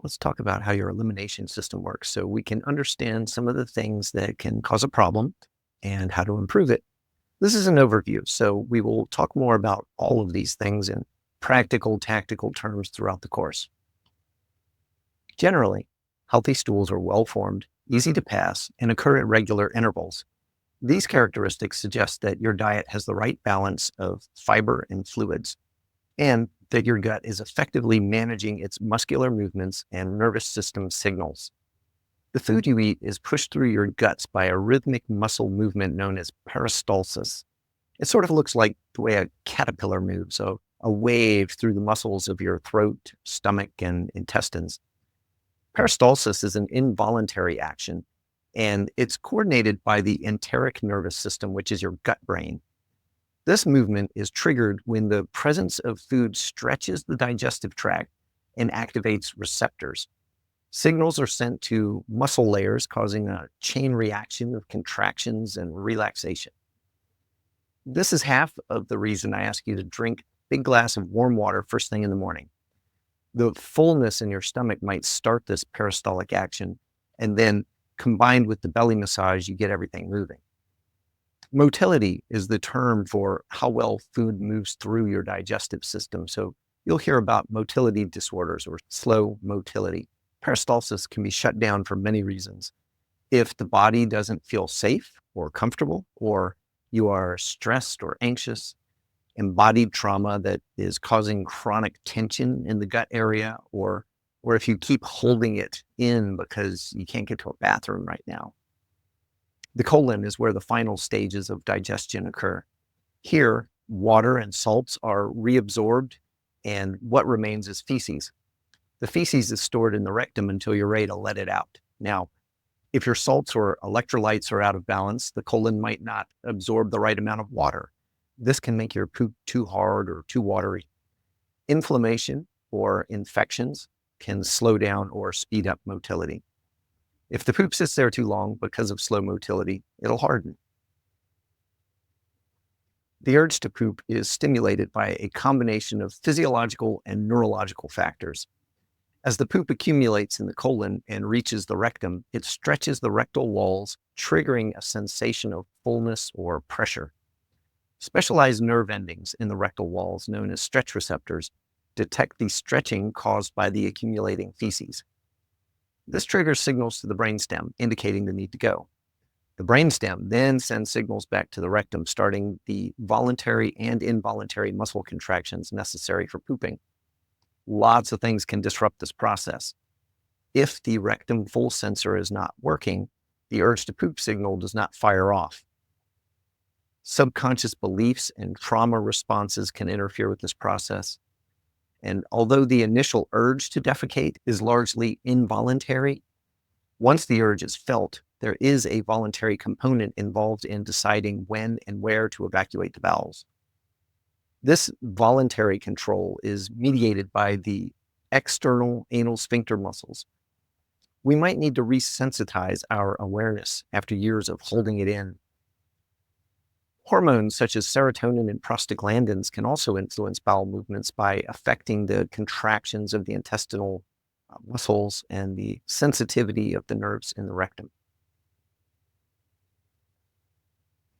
Let's talk about how your elimination system works so we can understand some of the things that can cause a problem and how to improve it. This is an overview, so we will talk more about all of these things in practical, tactical terms throughout the course. Generally, healthy stools are well formed, easy to pass, and occur at regular intervals. These characteristics suggest that your diet has the right balance of fiber and fluids, and that your gut is effectively managing its muscular movements and nervous system signals. The food you eat is pushed through your guts by a rhythmic muscle movement known as peristalsis. It sort of looks like the way a caterpillar moves, so a wave through the muscles of your throat, stomach, and intestines. Peristalsis is an involuntary action, and it's coordinated by the enteric nervous system, which is your gut brain. This movement is triggered when the presence of food stretches the digestive tract and activates receptors. Signals are sent to muscle layers, causing a chain reaction of contractions and relaxation. This is half of the reason I ask you to drink a big glass of warm water first thing in the morning. The fullness in your stomach might start this peristaltic action, and then combined with the belly massage, you get everything moving. Motility is the term for how well food moves through your digestive system. So you'll hear about motility disorders or slow motility. Peristalsis can be shut down for many reasons. If the body doesn't feel safe or comfortable, or you are stressed or anxious, embodied trauma that is causing chronic tension in the gut area, or if you keep holding it in because you can't get to a bathroom right now. The colon is where the final stages of digestion occur. Here, water and salts are reabsorbed, and what remains is feces. The feces is stored in the rectum until you're ready to let it out. Now, if your salts or electrolytes are out of balance, the colon might not absorb the right amount of water. This can make your poop too hard or too watery. Inflammation or infections can slow down or speed up motility. If the poop sits there too long because of slow motility, it'll harden. The urge to poop is stimulated by a combination of physiological and neurological factors. As the poop accumulates in the colon and reaches the rectum, it stretches the rectal walls, triggering a sensation of fullness or pressure. Specialized nerve endings in the rectal walls, known as stretch receptors, detect the stretching caused by the accumulating feces. This triggers signals to the brainstem, indicating the need to go. The brainstem then sends signals back to the rectum, starting the voluntary and involuntary muscle contractions necessary for pooping. Lots of things can disrupt this process. If the rectum full sensor is not working, the urge to poop signal does not fire off. Subconscious beliefs and trauma responses can interfere with this process. And although the initial urge to defecate is largely involuntary, once the urge is felt, there is a voluntary component involved in deciding when and where to evacuate the bowels. This voluntary control is mediated by the external anal sphincter muscles. We might need to resensitize our awareness after years of holding it in. Hormones such as serotonin and prostaglandins can also influence bowel movements by affecting the contractions of the intestinal muscles and the sensitivity of the nerves in the rectum.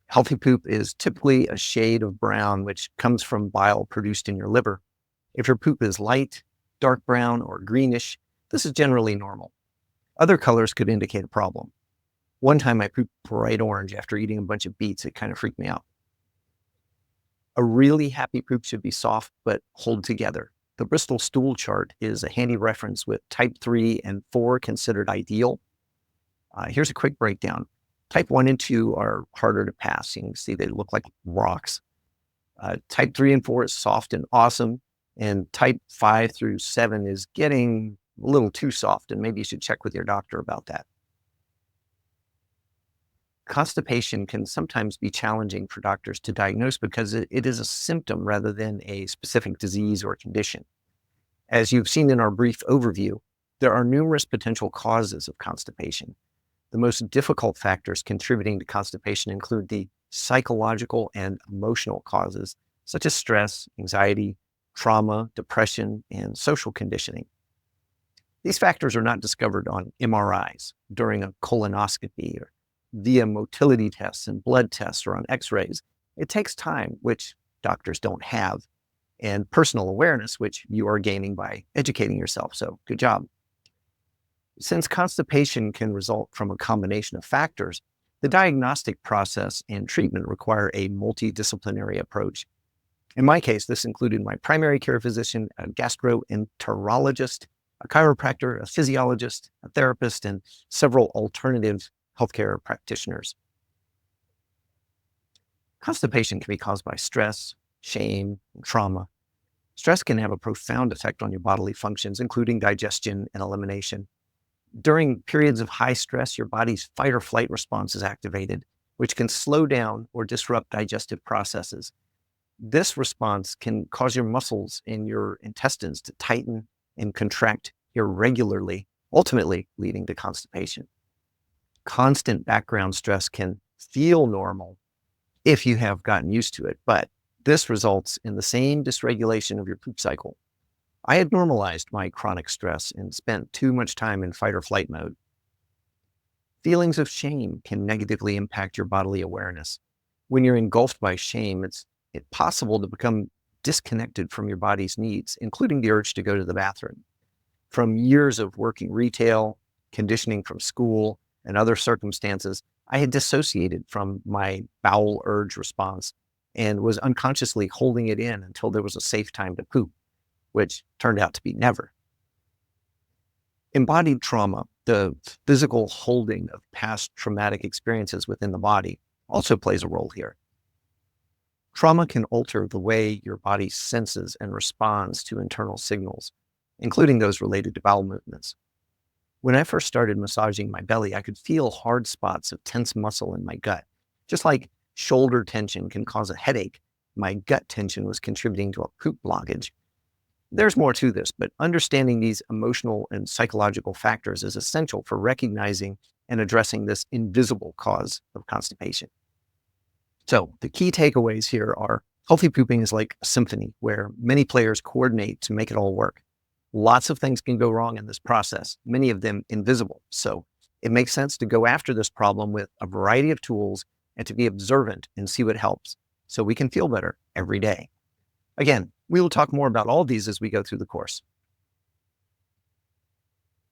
Healthy poop is typically a shade of brown, which comes from bile produced in your liver. If your poop is light, dark brown, or greenish, this is generally normal. Other colors could indicate a problem. One time I pooped bright orange after eating a bunch of beets. It kind of freaked me out. A really happy poop should be soft but hold together. The Bristol stool chart is a handy reference with type 3 and 4 considered ideal. Here's a quick breakdown. Type 1 and 2 are harder to pass. You can see they look like rocks. Type 3 and 4 is soft and awesome. And type 5 through 7 is getting a little too soft, and maybe you should check with your doctor about that. Constipation can sometimes be challenging for doctors to diagnose because it is a symptom rather than a specific disease or condition. As you've seen in our brief overview, there are numerous potential causes of constipation. The most difficult factors contributing to constipation include the psychological and emotional causes, such as stress, anxiety, trauma, depression, and social conditioning. These factors are not discovered on MRIs, during a colonoscopy, or via motility tests and blood tests, or on x-rays. It takes time, which doctors don't have, and personal awareness, which you are gaining by educating yourself. So good job. Since constipation can result from a combination of factors, the diagnostic process and treatment require a multidisciplinary approach. In my case, this included my primary care physician, a gastroenterologist, a chiropractor, a physiologist, a therapist, and several alternative healthcare practitioners. Constipation can be caused by stress, shame, and trauma. Stress can have a profound effect on your bodily functions, including digestion and elimination. During periods of high stress, your body's fight or flight response is activated, which can slow down or disrupt digestive processes. This response can cause your muscles in your intestines to tighten and contract irregularly, ultimately leading to constipation. Constant background stress can feel normal if you have gotten used to it, but this results in the same dysregulation of your poop cycle. I had normalized my chronic stress and spent too much time in fight or flight mode. Feelings of shame can negatively impact your bodily awareness. When you're engulfed by shame, it's possible to become disconnected from your body's needs, including the urge to go to the bathroom. From years of working retail, conditioning from school, and other circumstances, I had dissociated from my bowel urge response and was unconsciously holding it in until there was a safe time to poop, which turned out to be never. Embodied trauma, the physical holding of past traumatic experiences within the body, also plays a role here. Trauma can alter the way your body senses and responds to internal signals, including those related to bowel movements. When I first started massaging my belly, I could feel hard spots of tense muscle in my gut. Just like shoulder tension can cause a headache, my gut tension was contributing to a poop blockage. There's more to this, but understanding these emotional and psychological factors is essential for recognizing and addressing this invisible cause of constipation. So the key takeaways here are: healthy pooping is like a symphony where many players coordinate to make it all work. Lots of things can go wrong in this process, many of them invisible. So it makes sense to go after this problem with a variety of tools and to be observant and see what helps so we can feel better every day. Again, we will talk more about all of these as we go through the course.